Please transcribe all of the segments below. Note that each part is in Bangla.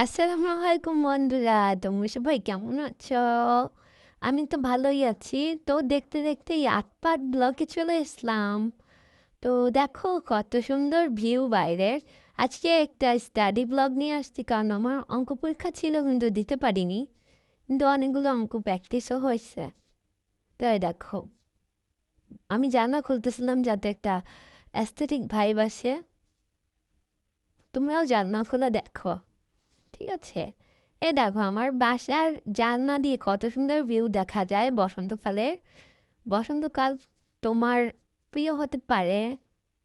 আসসালামু আলাইকুম বন্ধুরা, তোমরা সবাই কেমন আছো? আমি তো ভালোই আছি। তো দেখতে দেখতে এই আটপাট ব্লকে চলে এসলাম। তো দেখো কত সুন্দর ভিউ বাইরের। আজকে একটা স্টাডি ব্লগ নিয়ে আসছি, কারণ আমার অঙ্ক পরীক্ষা ছিল কিন্তু দিতে পারিনি। কিন্তু অনেকগুলো অঙ্ক প্র্যাকটিসও হয়েছে। তাই দেখো, আমি জানলা খুলতেছিলাম যাতে একটা অ্যাস্থেটিক ভাইব আসে। তোমরাও জানলা খোলা দেখো, ঠিক আছে? এ দেখো আমার বাসার জানলা দিয়ে কত সুন্দর ভিউ দেখা যায় বসন্তকালের। বসন্তকাল তোমার প্রিয় হতে পারে,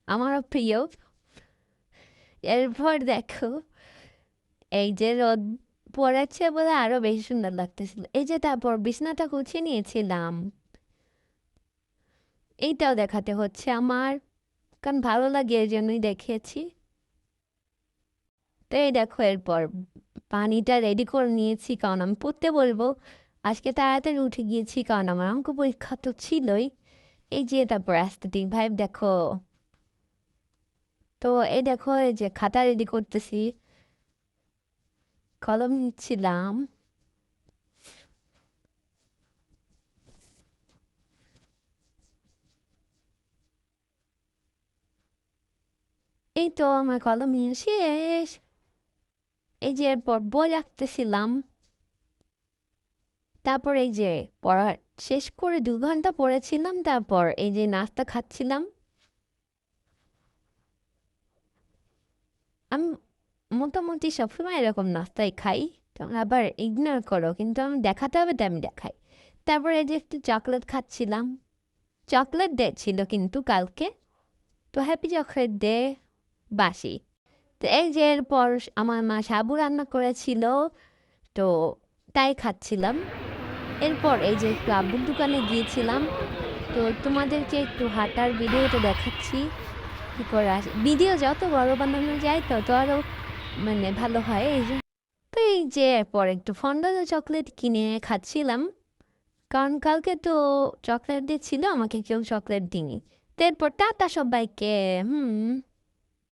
আমারও প্রিয়। এরপর দেখো, এই যে রোদ পড়েছে বলে আরো বেশি সুন্দর লাগতেছিল। এই যে তারপর বিছানাটা গুছিয়ে নিয়েছিলাম, এইটাও দেখাতে হচ্ছে আমার, কারণ ভালো লাগে এই জন্যই দেখিয়েছি। তো এই দেখো এরপর পানিটা রেডি করে নিয়েছি, কারণ আমি পড়তে বলবো। আজকে তাড়াতাড়ি উঠে গিয়েছি কারণ আমার অঙ্ক পরীক্ষা তো ছিলই। এই যে তারপর অ্যাস্থেটিক ভাইব দেখো। তো এই দেখো, এই যে খাতা রেডি করতেছি, কলম নিচ্ছিলাম। এই তো আমার কলম নিয়ে শেষ। এই যে এরপর বই রাখতেছিলাম। তারপর এই যে পড়া শেষ করে 2 ঘন্টা পড়েছিলাম, তারপর এই যে নাস্তা খাচ্ছিলাম। আমি মোটামুটি সবসময় এরকম নাস্তাই খাই। তোমরা আবার ইগনোর করো, কিন্তু আমি দেখাতে হবে তো আমি দেখাই। তারপর এই যে একটু চকলেট খাচ্ছিলাম। চকলেট ডে ছিল কিন্তু কালকে। তো হ্যাপি চকলেট ডে, বাসি। তো এই যে এরপর আমার মা সাবু রান্না করেছিল, তো তাই খাচ্ছিলাম। এরপর এই যে একটু আব্বুর দোকানে গিয়েছিলাম। তো তোমাদেরকে একটু হাঁটার ভিডিওটা দেখাচ্ছি কি করে আসে। ভিডিও যত বড় বানানো যায় তত আরো মানে ভালো হয়। এই যে, তো এই যে এরপর একটু ফন্ডানো চকলেট কিনে খাচ্ছিলাম, কারণ কালকে তো চকলেট দিচ্ছিল, আমাকে কেউ চকলেট দিইনি। তো এরপর টাটা সবাইকে। হুম।